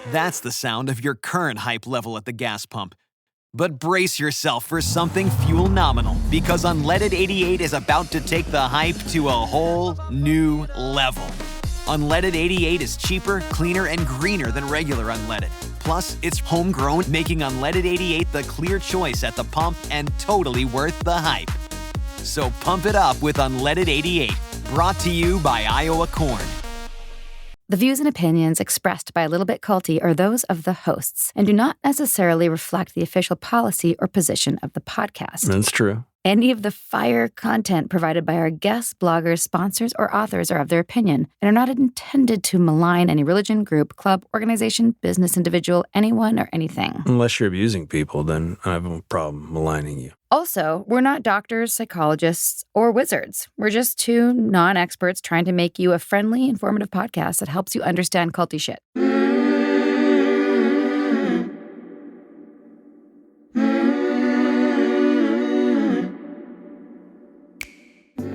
That's the sound of your current hype level at the gas pump. But brace yourself for something fuel nominal, because Unleaded 88 is about to take the hype to a whole new level. Unleaded 88 is cheaper, cleaner, and greener than regular unleaded. Plus, it's homegrown, making Unleaded 88 the clear choice at the pump and totally worth the hype. So pump it up with Unleaded 88, brought to you by Iowa Corn. The views and opinions expressed by A Little Bit Culty are those of the hosts and do not necessarily reflect the official policy or position of the podcast. That's true. Any of the fire content provided by our guests, bloggers, sponsors, or authors are of their opinion and are not intended to malign any religion, group, club, organization, business, individual, anyone, or anything. Unless you're abusing people, then I have a problem maligning you. Also, we're not doctors, psychologists, or wizards. We're just two non-experts trying to make you a friendly, informative podcast that helps you understand culty shit.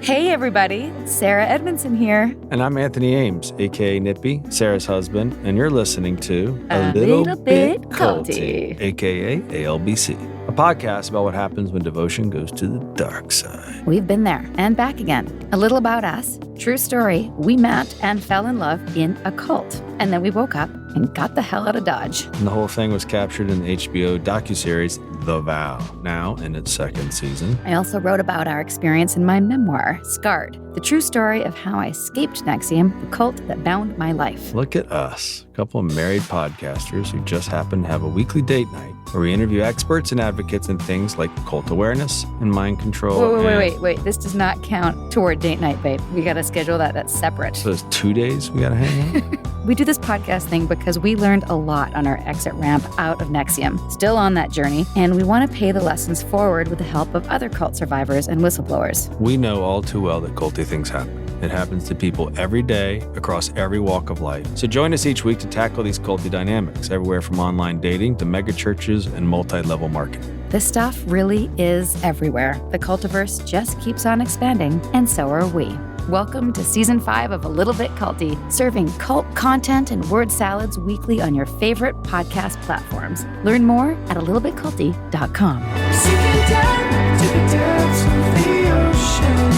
Hey everybody, Sarah Edmondson here. And I'm Anthony Ames, a.k.a. Nippy, Sarah's husband, and you're listening to A Little Bit Culty, a.k.a. ALBC, a podcast about what happens when devotion goes to the dark side. We've been there and back again. A little about us. True story, we met and fell in love in a cult. And then we woke up and got the hell out of Dodge. And the whole thing was captured in the HBO docuseries The Vow, now in its second season. I also wrote about our experience in my memoir, Scarred, the true story of how I escaped NXIVM, the cult that bound my life. Look at us, a couple of married podcasters who just happen to have a weekly date night where we interview experts and advocates in things like cult awareness and mind control. Wait. This does not count toward date night, babe. We got to schedule that. That's separate. So it's 2 days we got to hang out? We do this podcast thing because we learned a lot on our exit ramp out of NXIVM, still on that journey, and we want to pay the lessons forward with the help of other cult survivors and whistleblowers. We know all too well that culty things happen. It happens to people every day across every walk of life. So join us each week to tackle these culty dynamics, everywhere from online dating to mega churches and multi-level marketing. This stuff really is everywhere. The cultiverse just keeps on expanding, and so are we. Welcome to Season 5 of A Little Bit Culty, serving cult content and word salads weekly on your favorite podcast platforms. Learn more at alittlebitculty.com. Sinking down to the depths of the ocean,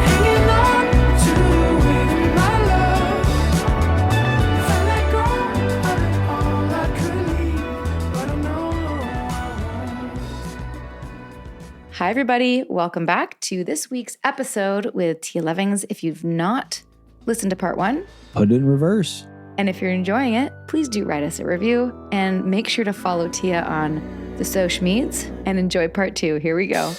hanging on to it, my love. If I let go of it all, I could leave, but I know I won't. Hi, everybody. Welcome back to this week's episode with Tia Levings. If you've not listened to part 1, Put it in reverse. and if you're enjoying it, please do write us a review and make sure to follow Tia on the social medias and enjoy part 2. Here we go.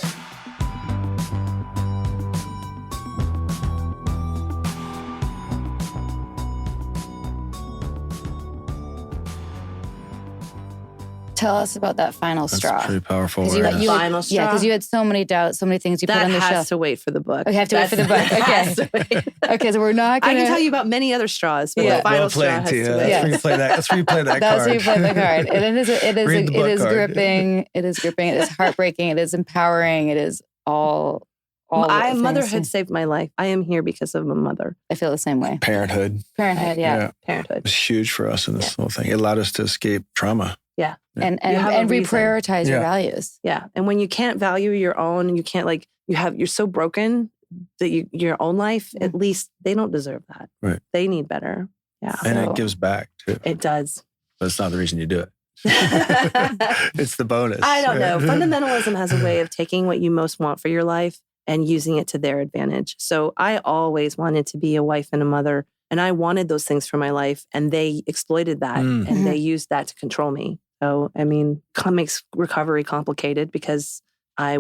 Tell us about that final That's straw. pretty powerful. 'Cause you awareness. had- Final straw? Yeah, because you had so many doubts, so many things you put on the That has shelf. to wait for the book. Oh, you have to wait for the book. That has to Okay. wait. Okay, so we're not I going can tell you about many other straws, but the final Well straw played, has Tia. to Let's wait. Yes. replay that. Let's replay that That's card. how you play the card. And it is Read the book it is card. gripping. It is gripping. It is heartbreaking. It is empowering. It is all the things. Motherhood saved my life. I am here because of my mother. I feel the same way. Parenthood. Parenthood, yeah. It Parenthood. was huge for us in this whole thing. It allowed us to escape trauma. Yeah. And You have a reason. reprioritize your Yeah. values. Yeah. And when you can't value your own, you can't you're so broken that your own life, at least they don't deserve that. Right. They need better. Yeah. And So- it gives back too. It does. But it's not the reason you do it. I It's the bonus. don't know. Fundamentalism has a way of taking what you most want for your life and using it to their advantage. So I always wanted to be a wife and a mother, and I wanted those things for my life, and they exploited that and they used that to control me. So, I mean, it makes recovery complicated because I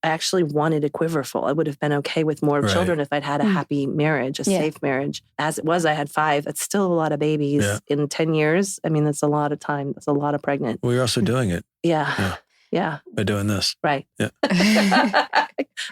actually wanted a quiverful. I would have been okay with more Right. children if I'd had a happy marriage, a safe marriage. As it was, I had 5. That's still a lot of babies in 10 years. I mean, that's a lot of time. That's a lot of pregnant. Well, you're also doing it Yeah. by doing this. Right. Yeah.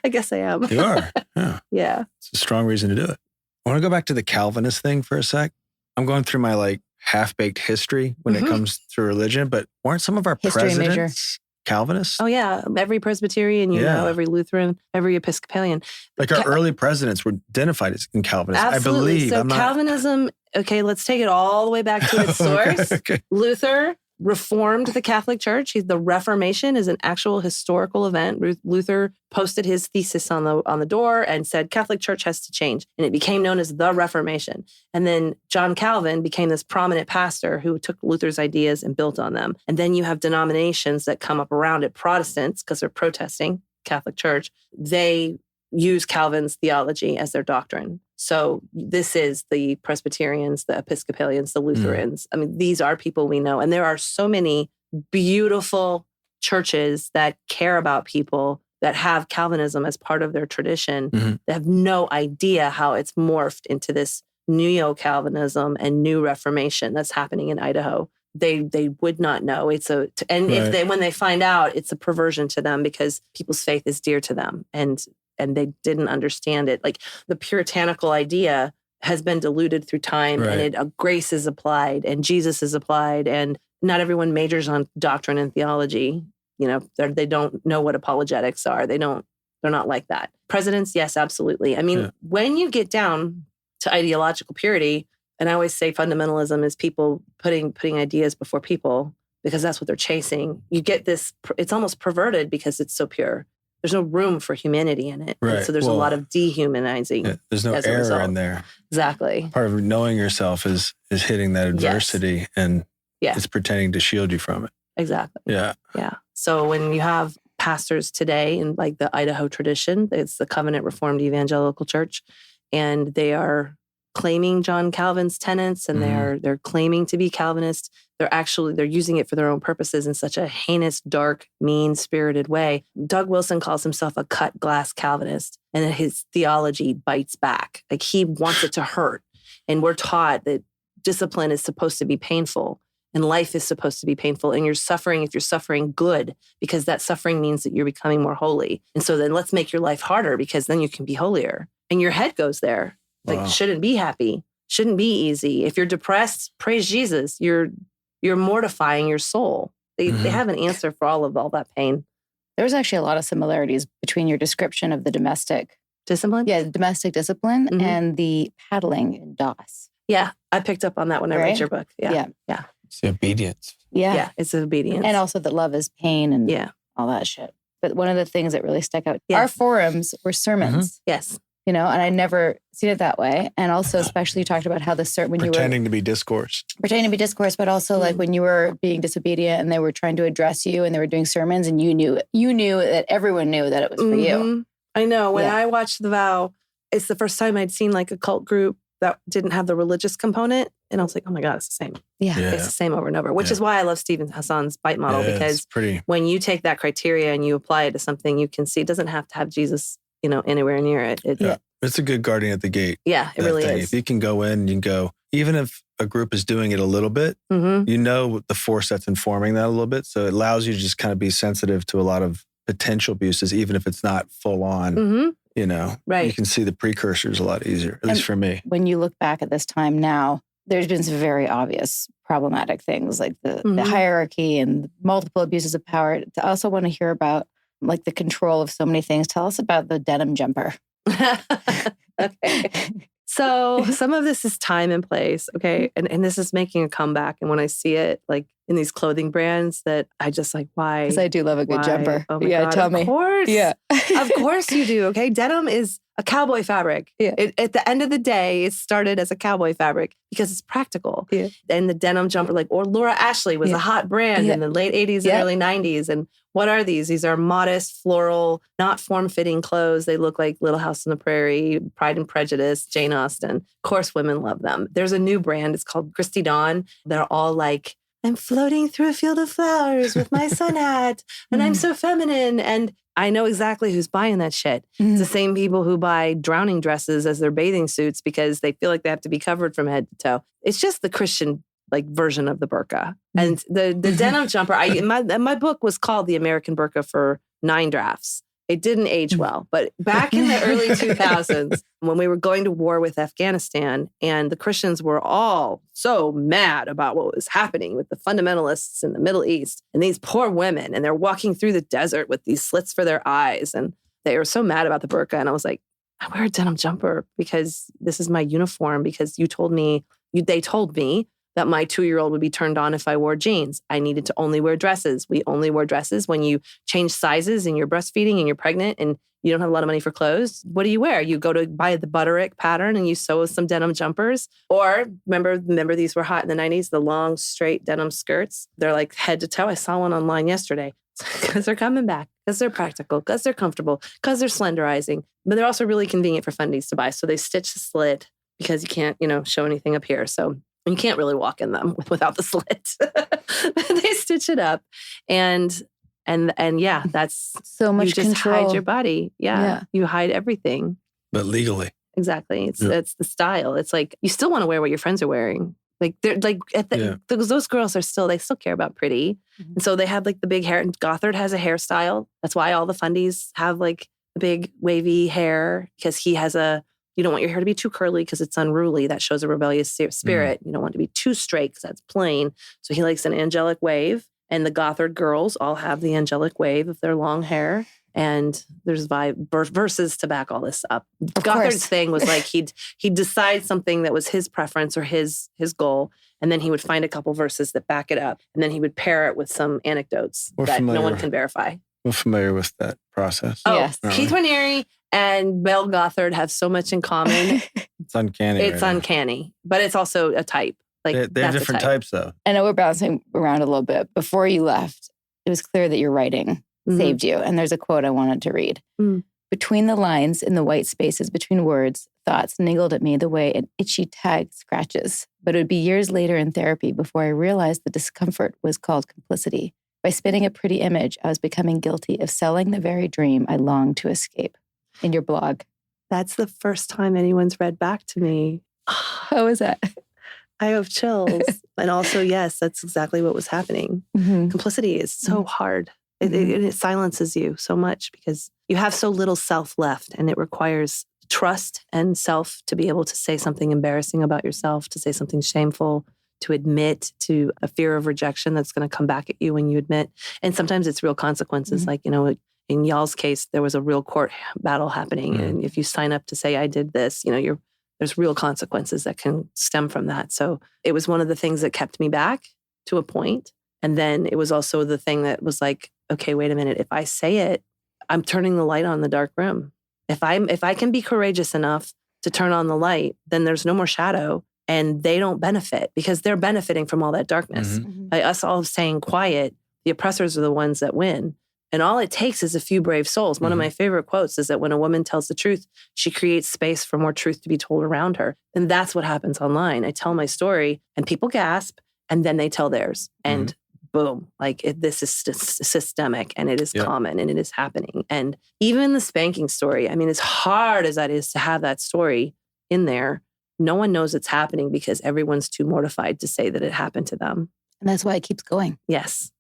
I guess I am. You are. Yeah. Yeah. It's a strong reason to do it. I want to go back to the Calvinist thing for a sec. I'm going through my half-baked history when it comes to religion, but weren't some of our History major. presidents Calvinists? Oh, yeah. Every Presbyterian, every Lutheran, every Episcopalian. Our early presidents were identified as Calvinists. Absolutely. I believe. So Calvinism Okay, let's take it all the way back to its source. Okay. Luther reformed the Catholic Church. The Reformation is an actual historical event. Luther posted his thesis on the door and said Catholic Church has to change. And it became known as the Reformation. And then John Calvin became this prominent pastor who took Luther's ideas and built on them. And then you have denominations that come up around it, Protestants, because they're protesting Catholic Church. They use Calvin's theology as their doctrine. So this is the Presbyterians, the Episcopalians, the Lutherans. I mean, these are people we know. And there are so many beautiful churches that care about people that have Calvinism as part of their tradition that have no idea how it's morphed into this neo-Calvinism and new Reformation that's happening in Idaho. They would not know. If when they find out, it's a perversion to them because people's faith is dear to them. And they didn't understand it. Like the puritanical idea has been diluted through time and grace is applied and Jesus is applied. And not everyone majors on doctrine and theology. You know, they don't know what apologetics are. They're not like that. Presidents, yes, absolutely. I mean, when you get down to ideological purity, and I always say fundamentalism is people putting ideas before people because that's what they're chasing. You get this, it's almost perverted because it's so pure. There's no room for humanity in it. Right. And so there's a lot of dehumanizing. There's no error in there. Exactly. Part of knowing yourself is hitting that adversity and it's pretending to shield you from it. Exactly. Yeah. Yeah. So when you have pastors today in like the Idaho tradition, it's the Covenant Reformed Evangelical Church, and they are claiming John Calvin's tenets and they're claiming to be Calvinist. They're using it for their own purposes in such a heinous, dark, mean-spirited way. Doug Wilson calls himself a cut glass Calvinist, and his theology bites back. Like he wants it to hurt. And we're taught that discipline is supposed to be painful and life is supposed to be painful. And if you're suffering, good, because that suffering means that you're becoming more holy. And so then let's make your life harder because then you can be holier. And your head goes there. Like, shouldn't be happy, shouldn't be easy. If you're depressed, praise Jesus. You're mortifying your soul. They have an answer for all that pain. There's actually a lot of similarities between your description of the domestic discipline. Yeah, domestic discipline and the paddling in DOS. Yeah, I picked up on that when I read your book. Yeah. It's the obedience. Yeah, it's obedience. And also that love is pain and all that shit. But one of the things that really stuck out, our forums were sermons. Yes. You know, and I never seen it that way. And also, especially you talked about how when pretending to be discourse, but also like when you were being disobedient and they were trying to address you and they were doing sermons and you knew that everyone knew that it was for you. I know. When I watched The Vow, it's the first time I'd seen like a cult group that didn't have the religious component. And I was like, oh my God, it's the same. Yeah. It's the same over and over, which is why I love Stephen Hassan's bite model, because when you take that criteria and you apply it to something, you can see it doesn't have to have Jesus, anywhere near it. It's a good guardian at the gate. Yeah, it really is. If you can go in, you can go, even if a group is doing it a little bit, you know the force that's informing that a little bit. So it allows you to just kind of be sensitive to a lot of potential abuses, even if it's not full on, Right. You can see the precursors a lot easier, at least for me. When you look back at this time now, there's been some very obvious problematic things like the hierarchy and multiple abuses of power. I also want to hear about like the control of so many things. Tell us about the denim jumper. Okay. So some of this is time and place. Okay. And this is making a comeback. And when I see it like in these clothing brands that I just like, why? Because I do love a good jumper. Oh my God, tell me. Of course. Yeah. Of course you do. Okay. Denim is a cowboy fabric. Yeah. At the end of the day, it started as a cowboy fabric because it's practical. Yeah. And the denim jumper, or Laura Ashley was a hot brand in the late 80s and early 90s. And what are these? These are modest, floral, not form-fitting clothes. They look like Little House on the Prairie, Pride and Prejudice, Jane Austen. Of course, women love them. There's a new brand. It's called Christy Dawn. They're all like, I'm floating through a field of flowers with my sun hat, and I'm so feminine. And I know exactly who's buying that shit. It's the same people who buy drowning dresses as their bathing suits because they feel like they have to be covered from head to toe. It's just the Christian version of the burqa. And the denim jumper, my book was called The American Burqa for 9 drafts. It didn't age well, but back in the early 2000s, when we were going to war with Afghanistan and the Christians were all so mad about what was happening with the fundamentalists in the Middle East and these poor women, and they're walking through the desert with these slits for their eyes. And they were so mad about the burqa. And I was like, I wear a denim jumper because this is my uniform, because they told me that my 2-year-old would be turned on if I wore jeans. I needed to only wear dresses. We only wear dresses when you change sizes and you're breastfeeding and you're pregnant and you don't have a lot of money for clothes. What do you wear? You go to buy the Butterick pattern and you sew some denim jumpers. Or remember these were hot in the 90s, the long, straight denim skirts. They're like head to toe. I saw one online yesterday because they're coming back, because they're practical, because they're comfortable, because they're slenderizing. But they're also really convenient for fundies to buy. So they stitch the slit because you can't, show anything up here. So you can't really walk in them without the slit. They stitch it up. And yeah, that's So much you just control. hide your body. Yeah. You hide everything. But legally. Exactly. It's the style. It's like you still want to wear what your friends are wearing. Like they're like those girls they still care about pretty. Mm-hmm. And so they have like the big hair. And Gothard has a hairstyle. That's why all the fundies have like the big wavy hair, because he has you don't want your hair to be too curly because it's unruly. That shows a rebellious spirit. You don't want it to be too straight because that's plain. So he likes an angelic wave. And the Gothard girls all have the angelic wave of their long hair. And there's verses to back all this up. Gothard's thing was like he'd decide something that was his preference or his goal, and then he would find a couple verses that back it up, and then he would pair it with some anecdotes that no one can verify. We're familiar with that process. Oh, yes. Keith Raniere and Belle Gothard have so much in common. It's uncanny. It's uncanny, but it's also a type. Like they're different types, though. I know we're bouncing around a little bit. Before you left, it was clear that your writing saved you. And there's a quote I wanted to read. Between the lines in the white spaces between words, thoughts niggled at me the way an itchy tag scratches. But it would be years later in therapy before I realized the discomfort was called complicity. By spinning a pretty image, I was becoming guilty of selling the very dream I longed to escape. In your blog. That's the first time anyone's read back to me. How was that? I have chills. And also, yes, that's exactly what was happening. Mm-hmm. Complicity is so hard. It silences you so much because you have so little self left, and it requires trust and self to be able to say something embarrassing about yourself, to say something shameful, to admit to a fear of rejection that's going to come back at you when you admit. And sometimes it's real consequences. Like, in y'all's case, there was a real court battle happening. And if you sign up to say, I did this, there's real consequences that can stem from that. So it was one of the things that kept me back to a point. And then it was also the thing that was like, okay, wait a minute. If I say it, I'm turning the light on in the dark room. If I can be courageous enough to turn on the light, then there's no more shadow, and they don't benefit because they're benefiting from all that darkness. By us all staying quiet, the oppressors are the ones that win. And all it takes is a few brave souls. One of my favorite quotes is that when a woman tells the truth, she creates space for more truth to be told around her. And that's what happens online. I tell my story and people gasp, and then they tell theirs. And boom, this is systemic, and it is common, and it is happening. And even the spanking story, as hard as that is to have that story in there, no one knows it's happening because everyone's too mortified to say that it happened to them. And that's why it keeps going. Yes.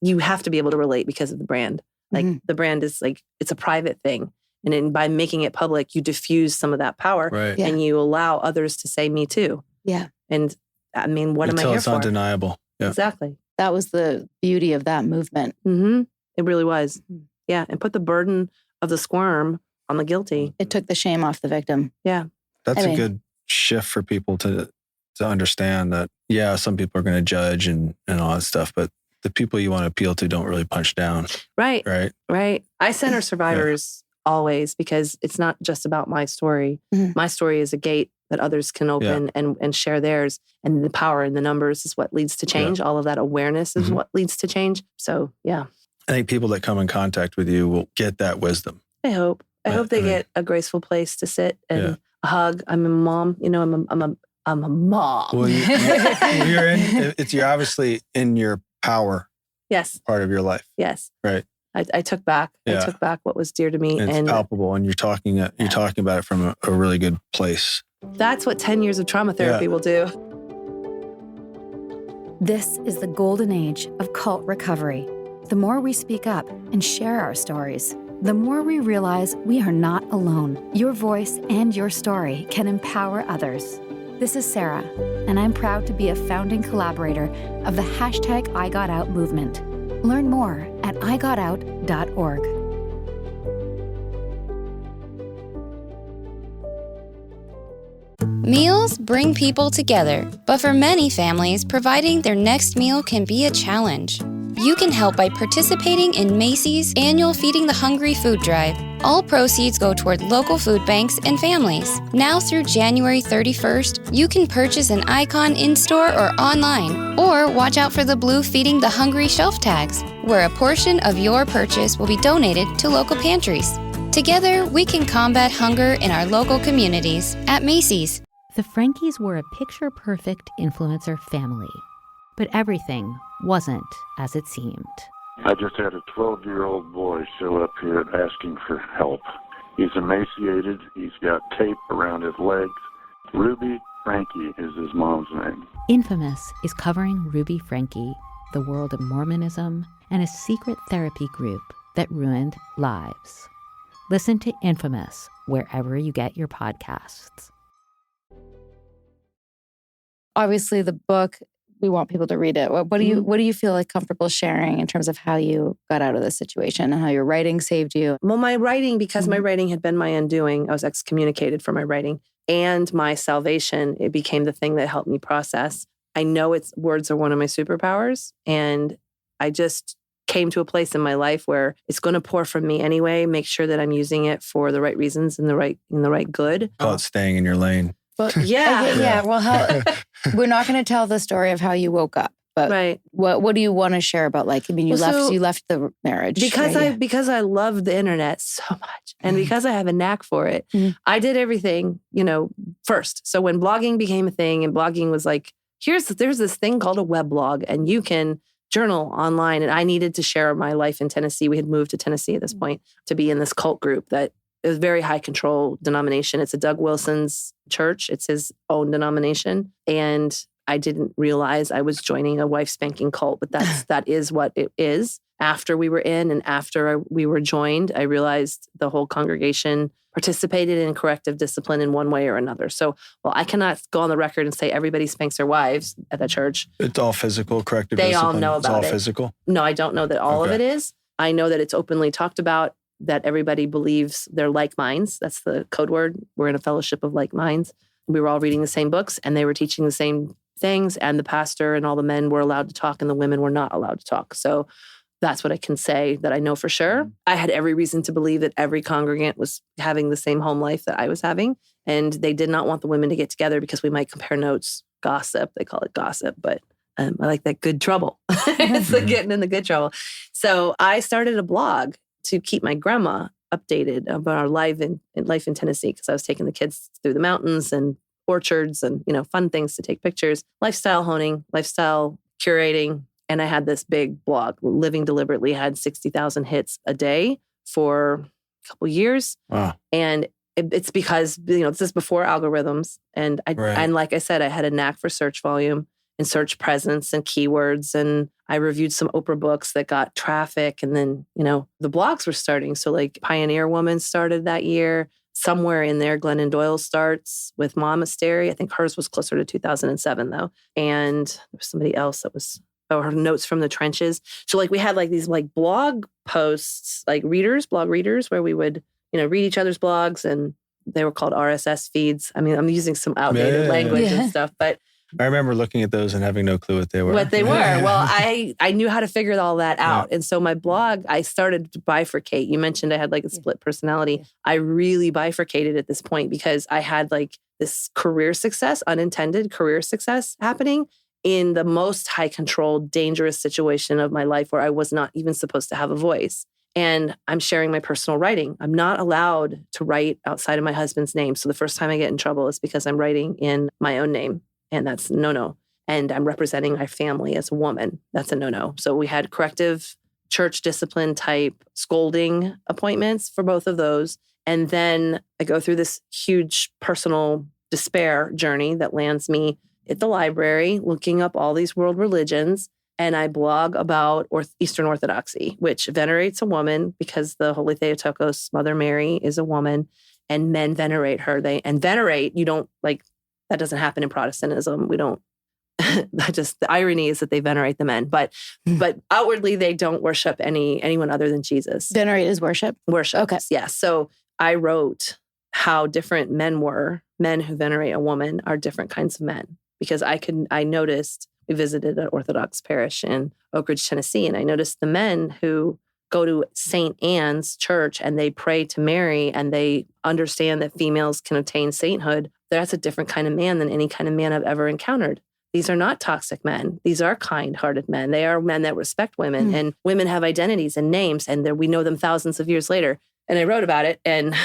You have to be able to relate because of the brand. The brand is it's a private thing. And by making it public, you diffuse some of that power and you allow others to say, me too. Yeah. And what am I here for? Until it's undeniable. Yeah. Exactly. That was the beauty of that movement. It really was. Yeah. And put the burden of the squirm on the guilty. It took the shame off the victim. Yeah. That's a good shift for people to understand that, some people are going to judge and all that stuff, but the people you want to appeal to don't really punch down. Right. I center survivors always because it's not just about my story. My story is a gate that others can open and share theirs. And the power in the numbers is what leads to change. All of that awareness is what leads to change. So, I think people that come in contact with you will get that wisdom. I hope. I hope they get a graceful place to sit and a hug. I'm a mom. I'm a mom. Well, you're obviously in your power. Yes. Part of your life. Yes. Right. I took back. I took back what was dear to me. And it's palpable, and you're talking about it from a really good place. That's what 10 years of trauma therapy will do. This is the golden age of cult recovery. The more we speak up and share our stories, the more we realize we are not alone. Your voice and your story can empower others. This is Sarah, and I'm proud to be a founding collaborator of the #IGotOut movement. Learn more at igotout.org. Meals bring people together, but for many families, providing their next meal can be a challenge. You can help by participating in Macy's annual Feeding the Hungry food drive. All proceeds go toward local food banks and families. Now through January 31st, you can purchase an icon in-store or online, or watch out for the blue Feeding the Hungry shelf tags, where a portion of your purchase will be donated to local pantries. Together, we can combat hunger in our local communities at Macy's. The Frankies were a picture-perfect influencer family, but everything wasn't as it seemed. I just had a 12-year-old boy show up here asking for help. He's emaciated. He's got tape around his legs. Ruby Frankie is his mom's name. Infamous is covering Ruby Frankie, the world of Mormonism, and a secret therapy group that ruined lives. Listen to Infamous wherever you get your podcasts. Obviously, the book, we want people to read it. What do you feel like comfortable sharing in terms of how you got out of this situation and how your writing saved you? Well, my writing, because my writing had been my undoing, I was excommunicated for my writing, and my salvation, it became the thing that helped me process. I know words are one of my superpowers, and I just came to a place in my life where it's going to pour from me anyway. Make sure that I'm using it for the right reasons and the right good. Call it staying in your lane. But, Yeah. Well, we're not going to tell the story of how you woke up. But Right. what do you want to share about, like, I mean, you Well, left the marriage. because I love the internet so much, and because I have a knack for it, I did everything, first. So when blogging became a thing, and blogging was like, there's this thing called a weblog, and you can journal online. And I needed to share my life in Tennessee. We had moved to Tennessee at this point to be in this cult group that is very high control denomination. It's a Doug Wilson's church. It's his own denomination. And I didn't realize I was joining a wife spanking cult, but that is what it is. After we were in and after we were joined, I realized the whole congregation participated in corrective discipline in one way or another. So, I cannot go on the record and say everybody spanks their wives at the church. It's all physical, corrective They discipline. all know about It's all it. physical. No, I don't know that all of it is. I know that it's openly talked about, that everybody believes they're like minds. That's the code word. We're in a fellowship of like minds. We were all reading the same books, and they were teaching the same things, and the pastor and all the men were allowed to talk and the women were not allowed to talk. So that's what I can say that I know for sure. I had every reason to believe that every congregant was having the same home life that I was having, and they did not want the women to get together because we might compare notes, gossip. They call it gossip, but I like that good trouble. It's like getting in the good trouble. So I started a blog to keep my grandma updated about our life in Tennessee, because I was taking the kids through the mountains and orchards and, fun things to take pictures, lifestyle honing, lifestyle curating. And I had this big blog. Living Deliberately had 60,000 hits a day for a couple years. Wow. And it's because, this is before algorithms. And and like I said, I had a knack for search volume and search presence and keywords. And I reviewed some Oprah books that got traffic. And then, the blogs were starting. So like Pioneer Woman started that year. Somewhere in there, Glennon Doyle starts with Monastery. I think hers was closer to 2007 though. And there was somebody else that was, her Notes from the Trenches. So like we had like these like blog posts, like blog readers, where we would, read each other's blogs, and they were called RSS feeds. I mean, I'm using some outdated language and stuff, but I remember looking at those and having no clue what they were. Well, I knew how to figure all that out. And so my blog, I started to bifurcate. You mentioned I had like a split personality. I really bifurcated at this point because I had like this unintended career success happening in the most high control, dangerous situation of my life where I was not even supposed to have a voice. And I'm sharing my personal writing. I'm not allowed to write outside of my husband's name. So the first time I get in trouble is because I'm writing in my own name. And that's no. And I'm representing my family as a woman. That's a no. So we had corrective church discipline type scolding appointments for both of those. And then I go through this huge personal despair journey that lands me at the library, looking up all these world religions. And I blog about Eastern Orthodoxy, which venerates a woman because the Holy Theotokos, Mother Mary, is a woman, and men venerate her. That doesn't happen in Protestantism. We don't, the irony is that they venerate the men, but outwardly they don't worship anyone other than Jesus. Venerate is worship? Worship. Okay. Yeah. So I wrote how different men were. Men who venerate a woman are different kinds of men. Because I noticed, we visited an Orthodox parish in Oak Ridge, Tennessee, and I noticed the men who go to St. Anne's Church and they pray to Mary and they understand that females can obtain sainthood, that's a different kind of man than any kind of man I've ever encountered. These are not toxic men. These are kind-hearted men. They are men that respect women, and women have identities and names, and we know them thousands of years later. And I wrote about it, and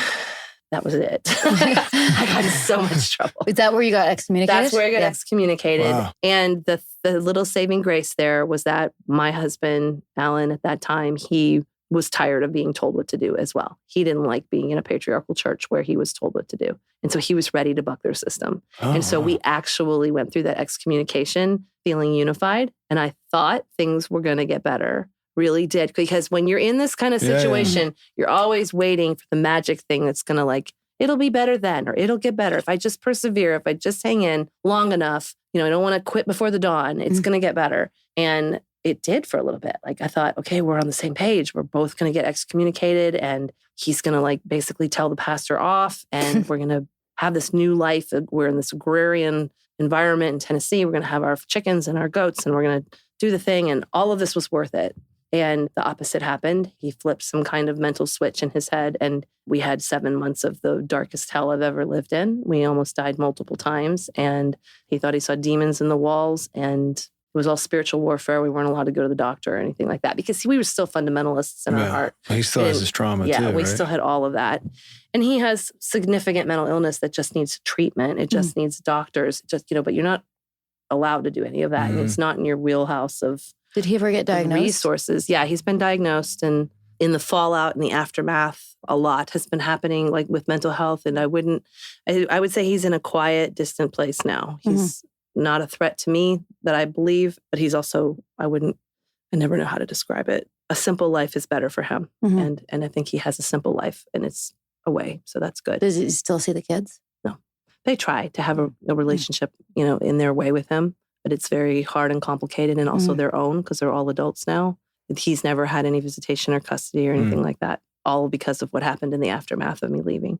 that was it. I got in so much trouble. Is that where you got excommunicated? That's where I got excommunicated. Wow. And the little saving grace there was that my husband, Alan, at that time, he was tired of being told what to do as well. He didn't like being in a patriarchal church where he was told what to do. And so he was ready to buck their system. And so we actually went through that excommunication feeling unified. And I thought things were going to get better. Really did. Because when you're in this kind of situation, you're always waiting for the magic thing that's going to it'll be better then, or it'll get better. If I just persevere, if I just hang in long enough, I don't want to quit before the dawn. It's going to get better. And it did for a little bit. I thought, okay, we're on the same page. We're both going to get excommunicated, and he's going to basically tell the pastor off, and we're going to have this new life. We're in this agrarian environment in Tennessee. We're going to have our chickens and our goats, and we're going to do the thing. And all of this was worth it. And the opposite happened. He flipped some kind of mental switch in his head, and we had 7 months of the darkest hell I've ever lived in. We almost died multiple times, and he thought he saw demons in the walls, and it was all spiritual warfare. We weren't allowed to go to the doctor or anything like that because we were still fundamentalists in our heart. He still has his trauma too, Yeah, we right? still had all of that. And he has significant mental illness that just needs treatment. It just needs doctors, but you're not allowed to do any of that. And it's not in your wheelhouse of Did he ever get diagnosed? resources. Yeah, he's been diagnosed, and in the fallout and the aftermath, a lot has been happening with mental health. And I would say he's in a quiet, distant place now. He's not a threat to me that I believe, but he's also, I never know how to describe it. A simple life is better for him. And I think he has a simple life, and it's away. So that's good. Does he still see the kids? No, they try to have a relationship, in their way with him, but it's very hard and complicated, and also their own, because they're all adults now. He's never had any visitation or custody or anything like that, all because of what happened in the aftermath of me leaving.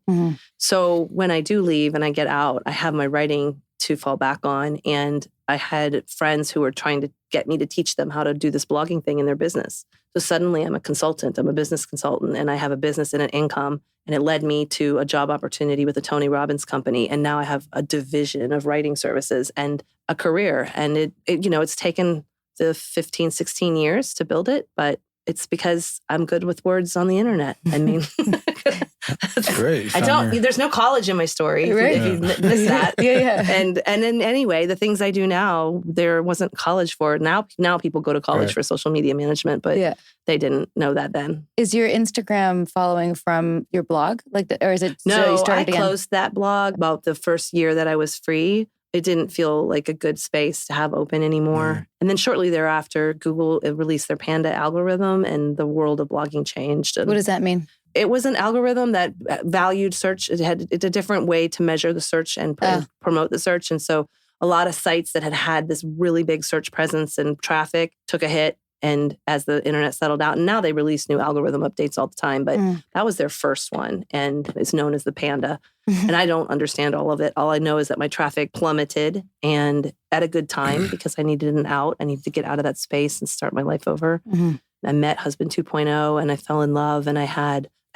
So when I do leave and I get out, I have my writing to fall back on. And I had friends who were trying to get me to teach them how to do this blogging thing in their business. So suddenly I'm a consultant. I'm a business consultant, and I have a business and an income. And it led me to a job opportunity with the Tony Robbins company. And now I have a division of writing services and a career. And it's taken the 15, 16 years to build it, but it's because I'm good with words on the internet. I mean, That's great. There's no college in my story. If you miss that. And then anyway, the things I do now, there wasn't college for it. Now people go to college for social media management, but they didn't know that then. Is your Instagram following from your blog? Or is it? No, so I closed that blog about the first year that I was free. It didn't feel like a good space to have open anymore. And then shortly thereafter, Google released their Panda algorithm, and the world of blogging changed. And what does that mean? It was an algorithm that valued search. It's a different way to measure the search and promote the search. And so a lot of sites that had this really big search presence and traffic took a hit. And as the internet settled out, and now they release new algorithm updates all the time, but that was their first one, and it's known as the Panda. And I don't understand all of it. All I know is that my traffic plummeted, and at a good time, because I needed an out. I needed to get out of that space and start my life over. I met husband 2.0, and I fell in love, and I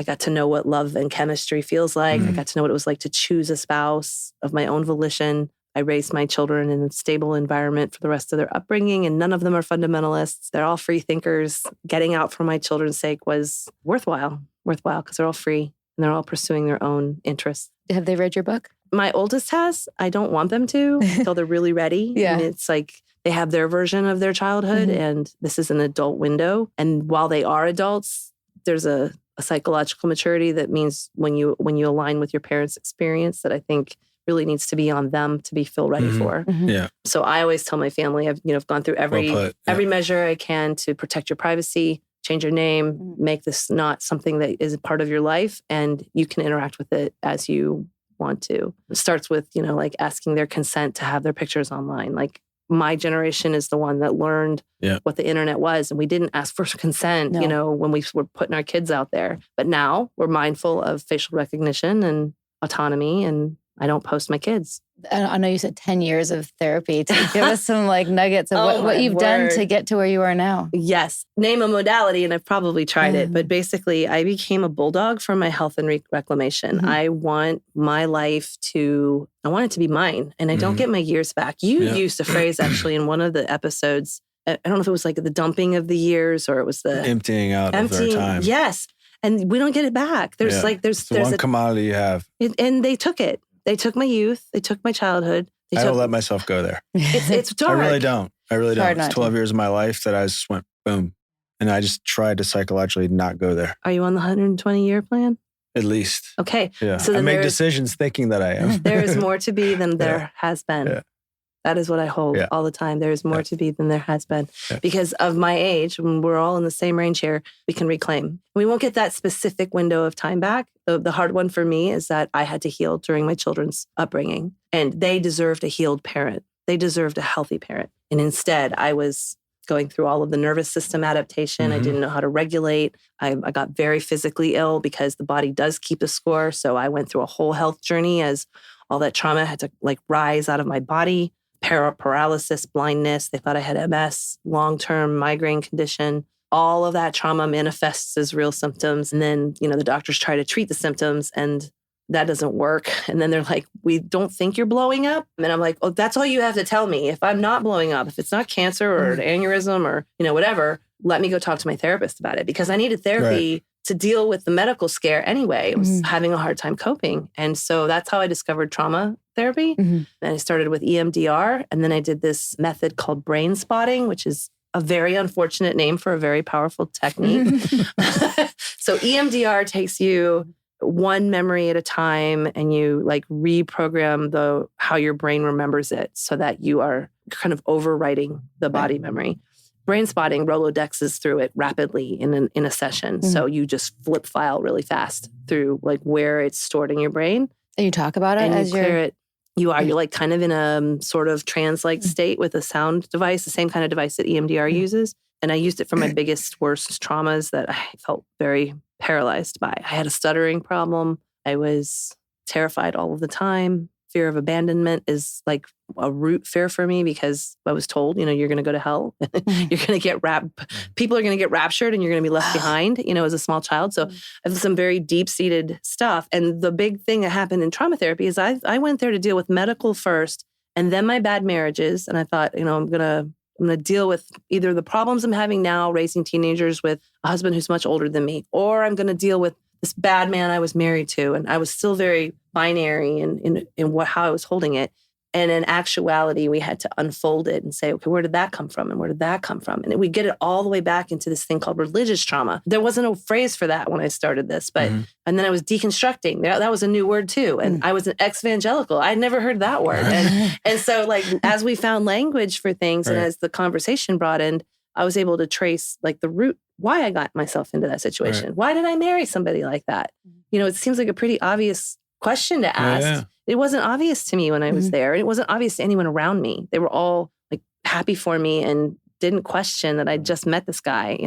got to know what love and chemistry feels like. I got to know what it was like to choose a spouse of my own volition. I raised my children in a stable environment for the rest of their upbringing, and none of them are fundamentalists. They're all free thinkers. Getting out for my children's sake was worthwhile because they're all free and they're all pursuing their own interests. Have they read your book? My oldest has. I don't want them to until they're really ready. And it's like they have their version of their childhood, and this is an adult window. And while they are adults, there's a psychological maturity that means when you align with your parents' experience that I think really needs to be on them to feel ready for. Yeah. So I always tell my family, I've gone through every measure I can to protect your privacy, change your name, make this not something that is a part of your life, and you can interact with it as you want to. It starts with, asking their consent to have their pictures online. Like my generation is the one that learned what the internet was, and we didn't ask for consent, when we were putting our kids out there. But now we're mindful of facial recognition, and autonomy, and I don't post my kids. I know you said 10 years of therapy. To give us some like nuggets of Oh, what my you've done word. to get to where you are now. Yes. Name a modality, and I've probably tried it. But basically, I became a bulldog for my health and reclamation. I want my life I want it to be mine, and I don't get my years back. You used a phrase actually in one of the episodes. I don't know if it was like the dumping of the years or it was the Emptying out of their time. Yes. And we don't get it back. There's It's the one commodity you have. and they took it. They took my youth. They took my childhood. I don't let myself go there. It's dark. I really don't. hard not It's to. 12 years of my life that I just went boom. And I just tried to psychologically not go there. Are you on the 120-year plan? At least. Okay. Yeah. So I then make there's- decisions thinking that I am. There is more to be than there has been. Yeah. That is what I hold Yeah. all the time. There is more to be than there has been. Yeah. Because of my age, when we're all in the same range here, we can reclaim. We won't get that specific window of time back. The hard one for me is that I had to heal during my children's upbringing, and they deserved a healed parent. They deserved a healthy parent. And instead, I was going through all of the nervous system adaptation. I didn't know how to regulate. I got very physically ill because the body does keep a score. So I went through a whole health journey as all that trauma had to like rise out of my body. Paralysis, blindness. They thought I had MS, long-term migraine condition. All of that trauma manifests as real symptoms. And then, the doctors try to treat the symptoms and that doesn't work. And then they're like, we don't think you're blowing up. And I'm like, oh, that's all you have to tell me. If I'm not blowing up, if it's not cancer or an aneurysm or, whatever, let me go talk to my therapist about it because I needed therapy to deal with the medical scare anyway. I was having a hard time coping. And so that's how I discovered trauma therapy. And I started with EMDR. And then I did this method called brain spotting, which is a very unfortunate name for a very powerful technique. So EMDR takes you one memory at a time and you like reprogram how your brain remembers it so that you are kind of overwriting the body memory. Brain spotting Rolodexes through it rapidly in a session. So you just flip file really fast through like where it's stored in your brain. And you talk about it And as you clear it. You're like kind of in a sort of trance-like state with a sound device, the same kind of device that EMDR uses. And I used it for my biggest, worst traumas that I felt very paralyzed by. I had a stuttering problem. I was terrified all of the time. Fear of abandonment is like a root fear for me because I was told, you're going to go to hell. You're going to get people are going to get raptured and you're going to be left behind, as a small child. So I have some very deep-seated stuff. And the big thing that happened in trauma therapy is I went there to deal with medical first and then my bad marriages. And I thought, I'm going to deal with either the problems I'm having now raising teenagers with a husband who's much older than me, or I'm going to deal with this bad man I was married to. And I was still very binary in how I was holding it. And in actuality, we had to unfold it and say, okay, where did that come from? And where did that come from? And we get it all the way back into this thing called religious trauma. There wasn't a phrase for that when I started this, but, and then I was deconstructing. That was a new word too. And I was an ex-evangelical. I'd never heard that word. And so like, as we found language for things and as the conversation broadened, I was able to trace like the root, why I got myself into that situation. Why did I marry somebody like that? It seems like a pretty obvious question to ask. Yeah. It wasn't obvious to me when I was there. And it wasn't obvious to anyone around me. They were all like happy for me and didn't question that I just met this guy,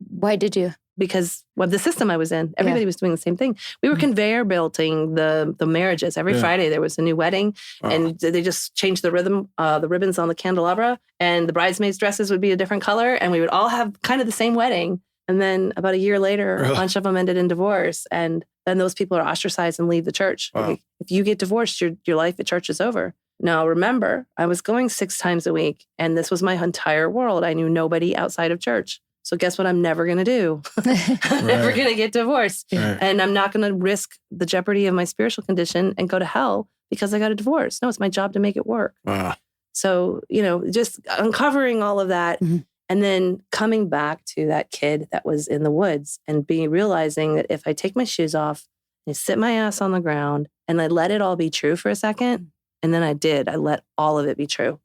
Why did you? because of the system I was in. Everybody was doing the same thing. We were conveyor belting the marriages. Every Friday there was a new wedding and they just changed the ribbons on the candelabra and the bridesmaids' dresses would be a different color and we would all have kind of the same wedding. And then about a year later, a bunch of them ended in divorce. And then those people are ostracized and leave the church. Wow. Like, if you get divorced, your life at church is over. Now, remember, I was going 6 times a week and this was my entire world. I knew nobody outside of church. So guess what I'm never going to do? I'm never going to get divorced. Right. And I'm not going to risk the jeopardy of my spiritual condition and go to hell because I got a divorce. No, it's my job to make it work. Wow. So, just uncovering all of that and then coming back to that kid that was in the woods and realizing that if I take my shoes off and I sit my ass on the ground and I let it all be true for a second, and then I let all of it be true.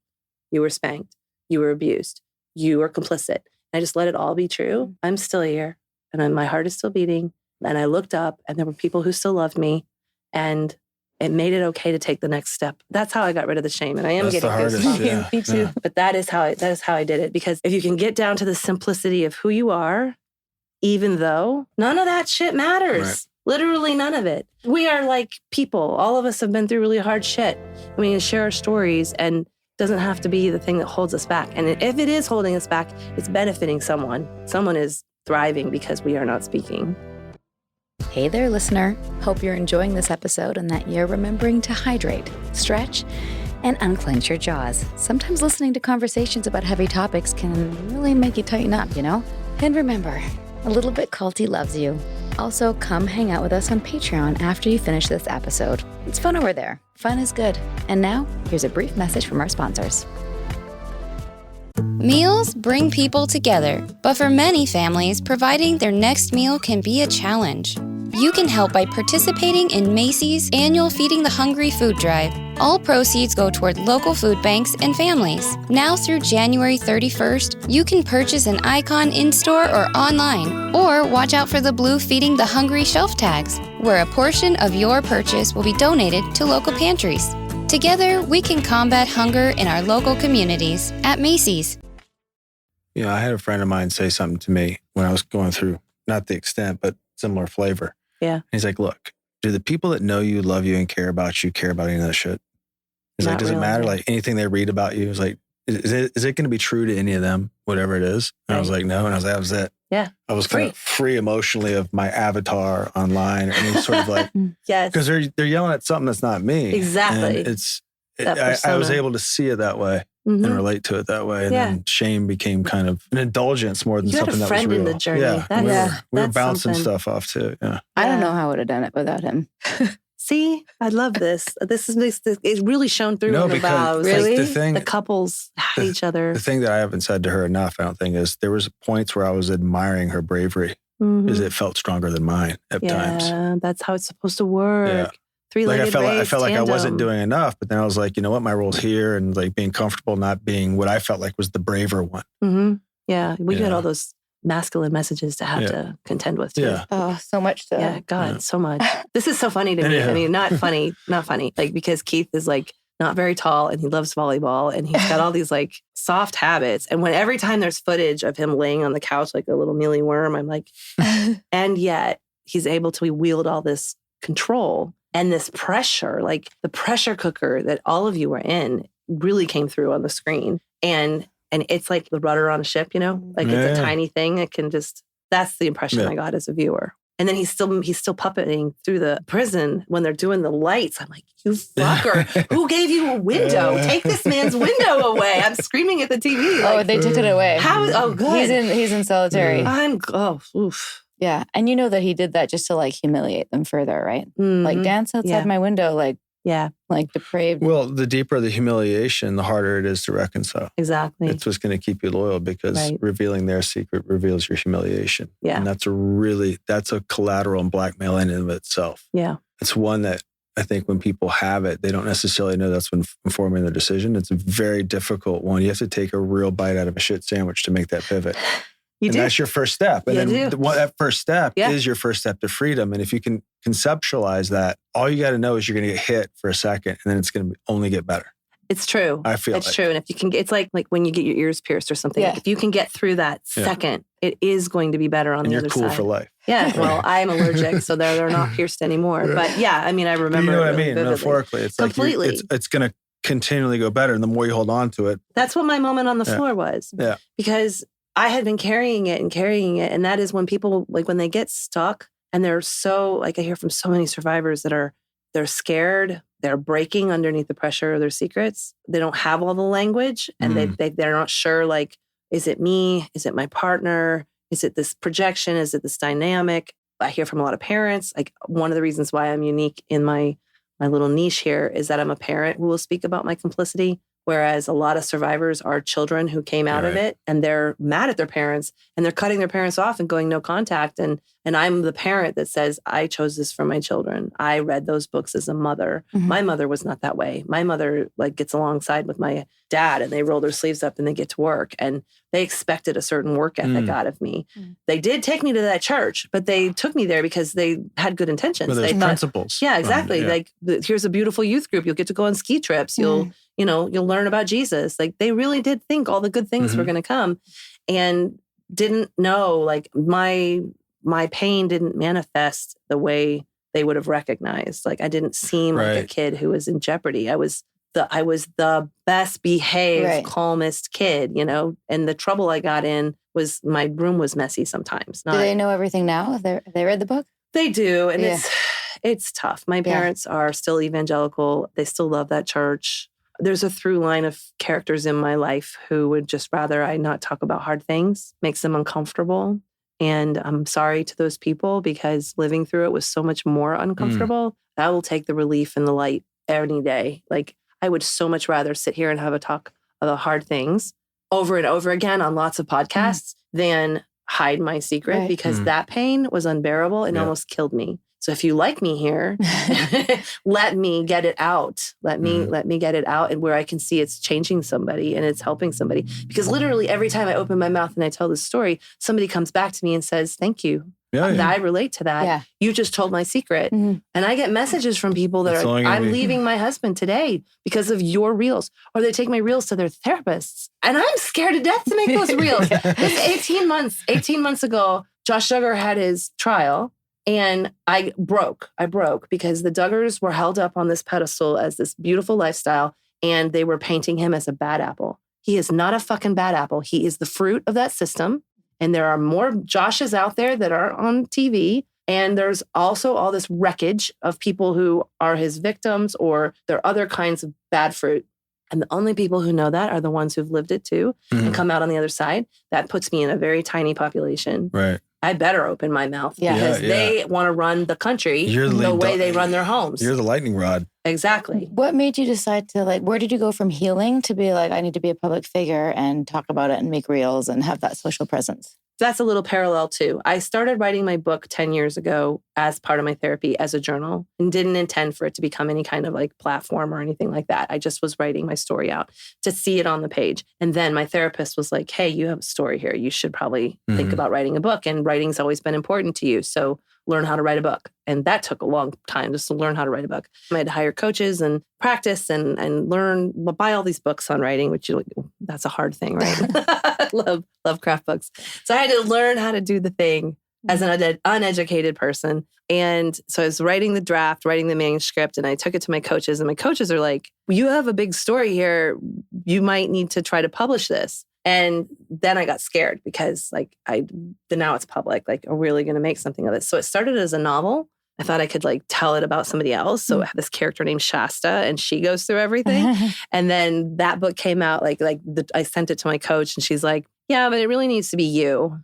You were spanked. You were abused. You were complicit. I just let it all be true. I'm still here and my heart is still beating. And I looked up and there were people who still loved me and it made it okay to take the next step. That's how I got rid of the shame. And I am That's getting the hardest, goosebumps. yeah. Me too. Yeah. But that is how I did it. Because if you can get down to the simplicity of who you are, even though none of that shit matters. Literally none of it. We are like people. All of us have been through really hard shit. We need to share our stories, and doesn't have to be the thing that holds us back. And if it is holding us back, it's benefiting someone. Someone is thriving because we are not speaking. Hey there, listener. Hope you're enjoying this episode and that you're remembering to hydrate, stretch, and unclench your jaws. Sometimes listening to conversations about heavy topics can really make you tighten up, you know? And remember, a little bit culty loves you. Also, come hang out with us on Patreon after you finish this episode. It's fun over there. Fun is good. And now, here's a brief message from our sponsors. Meals bring people together, but for many families, providing their next meal can be a challenge. You can help by participating in Macy's annual Feeding the Hungry food drive. All proceeds go toward local food banks and families. Now through January 31st, you can purchase an icon in-store or online, or watch out for the blue Feeding the Hungry shelf tags, where a portion of your purchase will be donated to local pantries. Together, we can combat hunger in our local communities at Macy's. You know, I had a friend of mine say something to me when I was going through, not the extent, but similar flavor. Yeah. He's like, look, do the people that know you, love you, and care about you care about any of that shit? He's like, Not does it really. matter? Like anything they read about you? He's like, is it going to be true to any of them, whatever it is? And I was like, no. And I was like, that was it. Yeah. I was kind of free emotionally of my avatar online. I mean, sort of like, Yes. because they're yelling at something that's not me. Exactly. And That I was persona. able to see it that way Mhm. and relate to it that way. And Yeah. then shame became kind of an indulgence more than You had a something that was friend real. in the journey. Yeah. That's- we were that's bouncing something. stuff off too. Yeah. I don't Yeah. know how I would have done it without him. See, I love this. It's really shown through No, in the because vows. like, Like, the thing, the couples had each other. the thing that I haven't said to her enough, I don't think, is there was points where I was admiring her bravery Mhm. because it felt stronger than mine at times. Yeah, that's how it's supposed to work. Yeah. Three-legged Like race, I felt like I wasn't tandem. doing enough, but then I was like, you know what, my role's here, and like being comfortable not being what I felt like was the braver one. Mhm. Yeah, we had Yeah. all those masculine messages to have Yeah. to contend with too. Yeah. Oh, so much to. Yeah, God, Yeah. so much. This is so funny to me. Anyhow. I mean, not funny, like because Keith is like not very tall and he loves volleyball and he's got all these like soft habits. And when every time there's footage of him laying on the couch like a little mealy worm, I'm like, and yet he's able to wield all this control and this pressure, like the pressure cooker that all of you were in really came through on the screen. And it's like the rudder on a ship, you know, like it's a Yeah. tiny thing. It can just, that's the impression Yeah. I got as a viewer. And then he's still puppeting through the prison when they're doing the lights. I'm like, you fucker, who gave you a window? Take this man's window away. I'm screaming at the TV. Oh, Like, they took it away. how? Oh, good. He's in solitary. Oof. Yeah. And you know that he did that just to like humiliate them further, right? Mhm. Like dance outside Yeah. my window, like Yeah, depraved. Well, the deeper the humiliation, the harder it is to reconcile. exactly. It's what's going to keep you loyal because Right. revealing their secret reveals your humiliation. Yeah. And that's a collateral and blackmail in and of itself. Yeah. It's one that I think when people have it, they don't necessarily know that's when informing their decision. It's a very difficult one. You have to take a real bite out of a shit sandwich to make that pivot. You And do. that's your first step. And You then do. that first step Yeah. is your first step to freedom. And if you can conceptualize that, all you got to know is you're going to get hit for a second and then it's going to only get better. It's true. I feel it's like. true. And if you can get, it's like when you get your ears pierced or something. Yeah. Like if you can get through that Yeah. second, it is going to be better on And the you're other cool side. for life. Yeah. Well, I'm allergic, so they're not pierced anymore. But yeah, I mean, I remember. You know it what I really mean? vividly. Metaphorically, it's Completely. like it's going to continually go better. And the more you hold on to it, That's what my moment on the Yeah. floor was. Yeah. Because I had been carrying it. And that is when people, like when they get stuck and they're so, like I hear from so many survivors that they're scared, they're breaking underneath the pressure of their secrets. They don't have all the language and they're not sure, like, is it me? Is it my partner? Is it this projection? Is it this dynamic? I hear from a lot of parents. Like one of the reasons why I'm unique in my little niche here is that I'm a parent who will speak about my complicity. Whereas a lot of survivors are children who came out of Right. it and they're mad at their parents and they're cutting their parents off and going no contact. And I'm the parent that says, I chose this for my children. I read those books as a mother. Mhm. My mother was not that way. My mother like gets alongside with my dad and they roll their sleeves up and they get to work. And they expected a certain work ethic out of me. Mm. They did take me to that church, but they took me there because they had good intentions. well, there's they thought, principles. yeah, exactly. Yeah. Like here's a beautiful youth group. You'll get to go on ski trips. You'll learn about Jesus. Like they really did think all the good things were Mhm. going to come and didn't know like my my pain didn't manifest the way they would have recognized. Like I didn't seem like a kid who was in jeopardy. I was the best behaved, calmest kid, you know, and the trouble I got in was my room was messy sometimes. Do they know everything now? They read the book? They do. And it's tough. My parents are still evangelical. They still love that church. There's a through line of characters in my life who would just rather I not talk about hard things, makes them uncomfortable. And I'm sorry to those people because living through it was so much more uncomfortable. I will take the relief and the light any day. Like I would so much rather sit here and have a talk of the hard things over and over again on lots of podcasts than hide my secret because that pain was unbearable and almost killed me. So if you like me here, let me get it out. Let me get it out and where I can see it's changing somebody and it's helping somebody. Because literally every time I open my mouth and I tell this story, somebody comes back to me and says, thank you. I relate to that. Yeah. You just told my secret. And I get messages from people that are, I'm leaving my husband today because of your reels. Or they take my reels to their therapists. And I'm scared to death to make those reels. It's 18 months ago, Josh Duggar had his trial. And I broke because the Duggars were held up on this pedestal as this beautiful lifestyle. And they were painting him as a bad apple. He is not a fucking bad apple. He is the fruit of that system. And there are more Joshes out there that are on TV. And there's also all this wreckage of people who are his victims or there are other kinds of bad fruit. And the only people who know that are the ones who've lived it too and come out on the other side. That puts me in a very tiny population. Right. I better open my mouth because they want to run the country the way they run their homes. You're the lightning rod. Exactly. What made you decide to where did you go from healing to be like, I need to be a public figure and talk about it and make reels and have that social presence? That's a little parallel too. I started writing my book 10 years ago as part of my therapy as a journal and didn't intend for it to become any kind of platform or anything like that. I just was writing my story out to see it on the page. And then my therapist was like, hey, you have a story here. You should probably think about writing a book. And writing's always been important to you. So learn how to write a book. And that took a long time just to learn how to write a book. I had to hire coaches and practice and learn, buy all these books on writing, which that's a hard thing, right? love craft books. So I had to learn how to do the thing as an uneducated person. And so I was writing the draft, writing the manuscript, and I took it to my coaches. And my coaches are like, you have a big story here. You might need to try to publish this. And then I got scared because now it's public. Are we really going to make something of it? So it started as a novel. I thought I could tell it about somebody else. So I have this character named Shasta and she goes through everything. And then that book came out, I sent it to my coach and she's like, yeah, but it really needs to be you.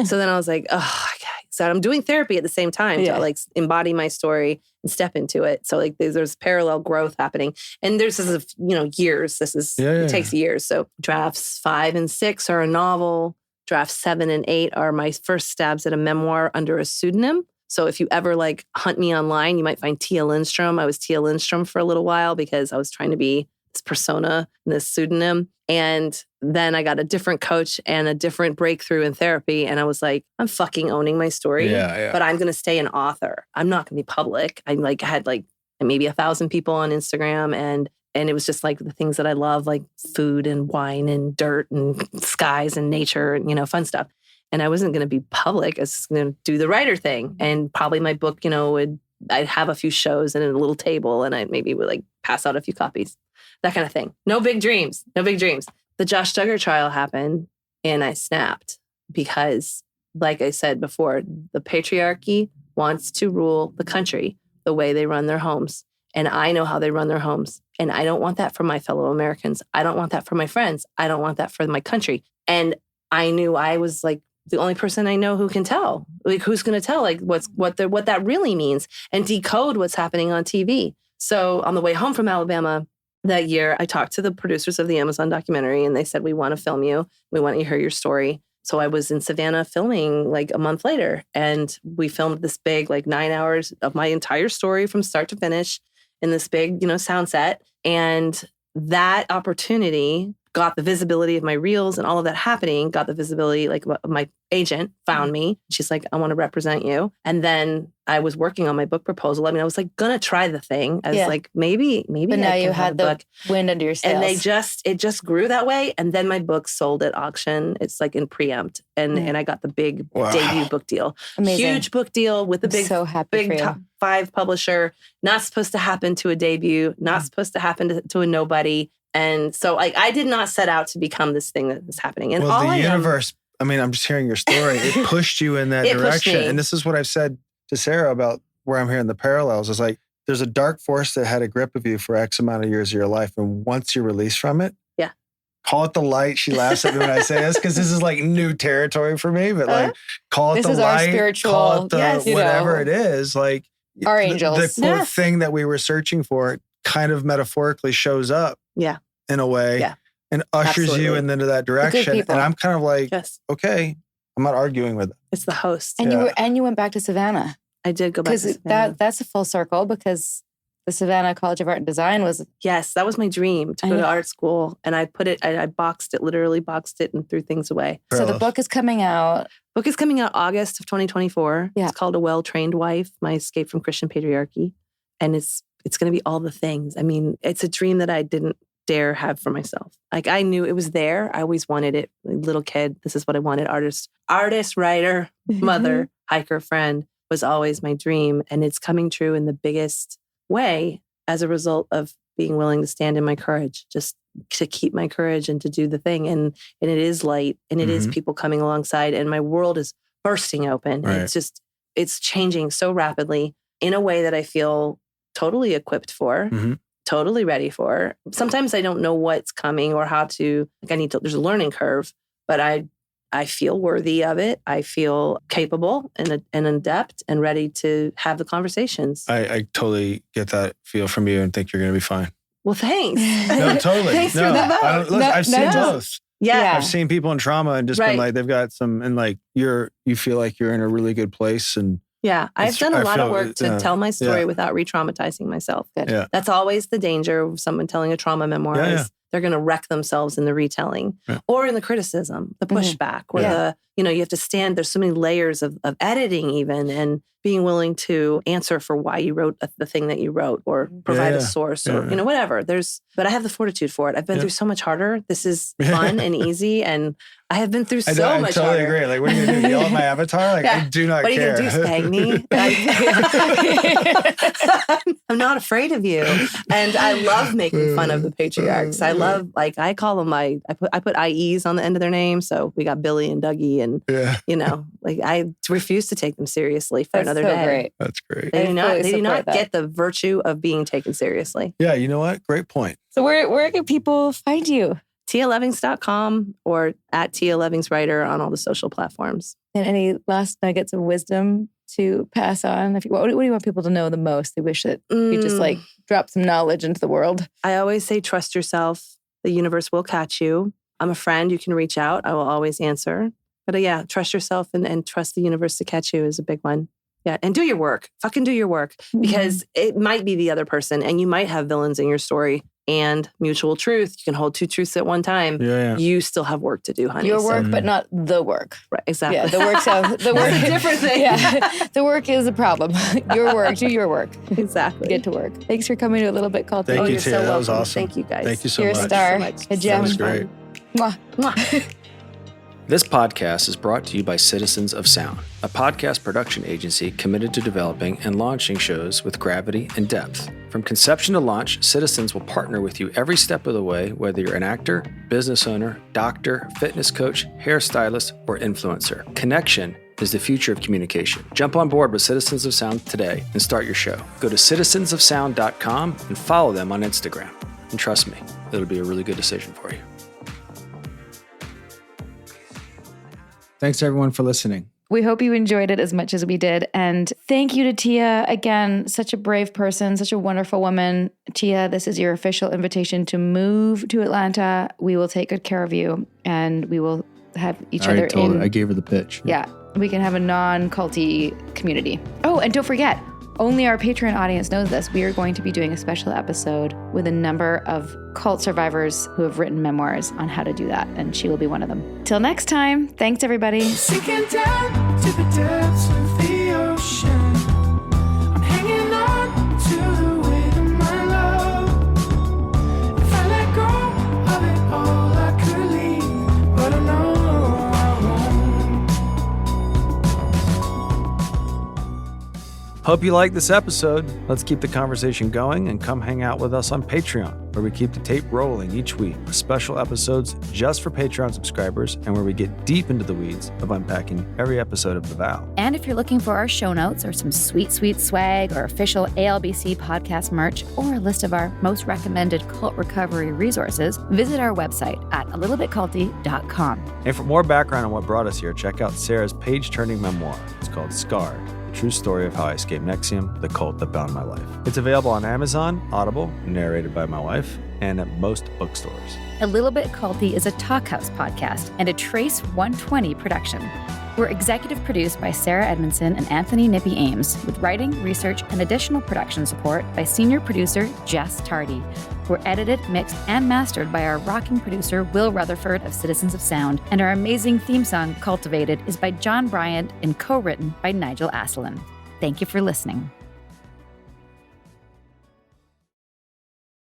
So then I was like, oh, okay. So I'm doing therapy at the same time to embody my story and step into it. So there's parallel growth happening. And there's years. It takes years. So drafts 5 and 6 are a novel. Drafts 7 and 8 are my first stabs at a memoir under a pseudonym. So if you ever hunt me online, you might find Tia Lindstrom. I was Tia Lindstrom for a little while because I was trying to be this persona and this pseudonym. And then I got a different coach and a different breakthrough in therapy. And I was like, I'm fucking owning my story, but I'm going to stay an author. I'm not going to be public. I had maybe 1,000 people on Instagram and it was just the things that I love, like food and wine and dirt and skies and nature and, fun stuff. And I wasn't going to be public. I was going to do the writer thing. And probably my book, I'd have a few shows and a little table and I maybe would pass out a few copies. That kind of thing. No big dreams. The Josh Duggar trial happened and I snapped because, like I said before, the patriarchy wants to rule the country the way they run their homes. And I know how they run their homes. And I don't want that for my fellow Americans. I don't want that for my friends. I don't want that for my country. And I knew I was the only person I know who can tell. Who's going to tell what that really means and decode what's happening on TV. So on the way home from Alabama that year, I talked to the producers of the Amazon documentary and they said, we want to film you. We want to hear your story. So I was in Savannah filming a month later and we filmed this big 9 hours of my entire story from start to finish in this big, sound set. And that opportunity got the visibility of my reels and all of that happening, got the visibility, like my agent found me. She's like, I want to represent you. And then I was working on my book proposal. I mean, I was like, gonna try the thing. I was like, maybe But I now can you have had a the book. wind under your sails. And it just grew that way. And then my book sold at auction. It's like in preempt. And I got the big debut book deal. Amazing. Huge book deal with the I'm so happy for you. top 5 publisher. Not supposed to happen to a debut, not supposed to happen to a nobody. And so I did not set out to become this thing that is happening. And well, all the I universe, I mean, I'm just hearing your story. It pushed you in that It pushed direction. me. And this is what I've said to Sarah about where I'm hearing the parallels. Is like, there's a dark force that had a grip of you for X amount of years of your life. And once you're released from it, call it the light. She laughs at me when I say this because this is like new territory for me. But like, call it This the is our light, spiritual- call it the yes, you whatever know. it is. Like Our the angels. quote thing that we were searching for kind of metaphorically shows up in a way and ushers you Absolutely. into that direction. people. And I'm kind of like, Yes. okay, I'm not arguing with it. It's the host. And you went back to Savannah. I did go back to Because Savannah. that's a full circle because the Savannah College of Art and Design was Yes, that was my dream to I go to know. art school. And I literally boxed it and threw things away. so the book is coming out. Book is coming out August of 2024. Yeah. It's called A Well-Trained Wife, My Escape from Christian Patriarchy. And it's going to be all the things. I mean, it's a dream that I didn't dare have for myself. Like I knew it was there. I always wanted it. Like, little kid, this is what I wanted. Artist, writer, mother, hiker, friend was always my dream. And it's coming true in the biggest way as a result of being willing to stand in my courage, just to keep my courage and to do the thing. And it is light and it is people coming alongside and my world is bursting open. Right. And it's changing so rapidly in a way that I feel totally equipped for, totally ready for. Sometimes I don't know what's coming or how to, there's a learning curve, but I feel worthy of it. I feel capable and adept and ready to have the conversations. I totally get that feel from you and think you're going to be fine. Well, thanks. No, totally. Thanks for the vote. I don't, listen, I've seen both. Yeah. I've seen people in trauma and just been like, they've got some, and like you feel like you're in a really good place. And Yeah. I've done a lot of feel- work to yeah. tell my story Yeah. without re-traumatizing myself. Good. Yeah. That's always the danger of someone telling a trauma memoir Yeah, is yeah. they're going to wreck themselves in the retelling or in the criticism, the pushback, or you have to stand. There's so many layers of editing even and being willing to answer for why you wrote the thing that you wrote or provide a source or, whatever. But I have the fortitude for it. I've been through so much harder. This is fun and easy. And I have been through so much totally harder. agree. Like, what are you going to do? Yell at my avatar? Like, I do not What are you care. going to do, spank me? I'm not afraid of you. And I love making fun of the patriarchs. I love, I call them I put IEs on the end of their name. So we got Billy and Dougie and, I refuse to take them seriously for another day. Great. That's great. They do not support that. get the virtue of being taken seriously. Yeah, you know what? Great point. So where can people find you? TiaLevings.com or at Tia Levings Writer on all the social platforms. And any last nuggets of wisdom to pass on? What do you want people to know the most? They wish that you just drop some knowledge into the world. I always say, trust yourself. The universe will catch you. I'm a friend. You can reach out. I will always answer. But trust yourself and trust the universe to catch you is a big one. Yeah. And do your work. Fucking do your work. Because it might be the other person and you might have villains in your story and mutual truth. You can hold two truths at one time. Yeah. You still have work to do, honey. Your work, but not the work. Right. Exactly. Yeah, the work sounds the work That's a different thing. Yeah. The work is a problem. Your work, do your work. Exactly. Get to work. Thanks for coming to A Little Bit Culty. Thank you, you're Tia. so That was welcome. awesome. Thank you, guys. Thank you so You're much. a star. Thank you so much. Good That job. was great. Mwah. Mwah. This podcast is brought to you by Citizens of Sound, a podcast production agency committed to developing and launching shows with gravity and depth. From conception to launch, Citizens will partner with you every step of the way, whether you're an actor, business owner, doctor, fitness coach, hairstylist, or influencer. Connection is the future of communication. Jump on board with Citizens of Sound today and start your show. Go to citizensofsound.com and follow them on Instagram. And trust me, it'll be a really good decision for you. Thanks, everyone, for listening. We hope you enjoyed it as much as we did. And thank you to Tia. Again, such a brave person, such a wonderful woman. Tia, this is your official invitation to move to Atlanta. We will take good care of you and we will have each other in. I gave her the pitch. Yeah, we can have a non-culty community. Oh, and don't forget, only our Patreon audience knows this, we are going to be doing a special episode with a number of cult survivors who have written memoirs on how to do that, and she will be one of them. Till next time, thanks everybody. Sinking down to the depths of the ocean. I'm hanging on to the weight of my love. If I let go of it all, I could leave, but I know Hope you liked this episode. Let's keep the conversation going and come hang out with us on Patreon, where we keep the tape rolling each week with special episodes just for Patreon subscribers and where we get deep into the weeds of unpacking every episode of The Vow. And if you're looking for our show notes or some sweet, sweet swag or official ALBC podcast merch or a list of our most recommended cult recovery resources, visit our website at alittlebitculty.com. And for more background on what brought us here, check out Sarah's page-turning memoir. It's called Scarred, the true story of how I escaped NXIVM, the cult that bound my life. It's available on Amazon, Audible, narrated by my wife, and at most bookstores. A Little Bit Culty is a Talkhouse podcast and a Trace 120 production. We're executive produced by Sarah Edmondson and Anthony Nippy Ames, with writing, research, and additional production support by senior producer Jess Tardy. We're edited, mixed, and mastered by our rocking producer Will Rutherford of Citizens of Sound, and our amazing theme song, Cultivated, is by John Bryant and co-written by Nigel Asselin. Thank you for listening.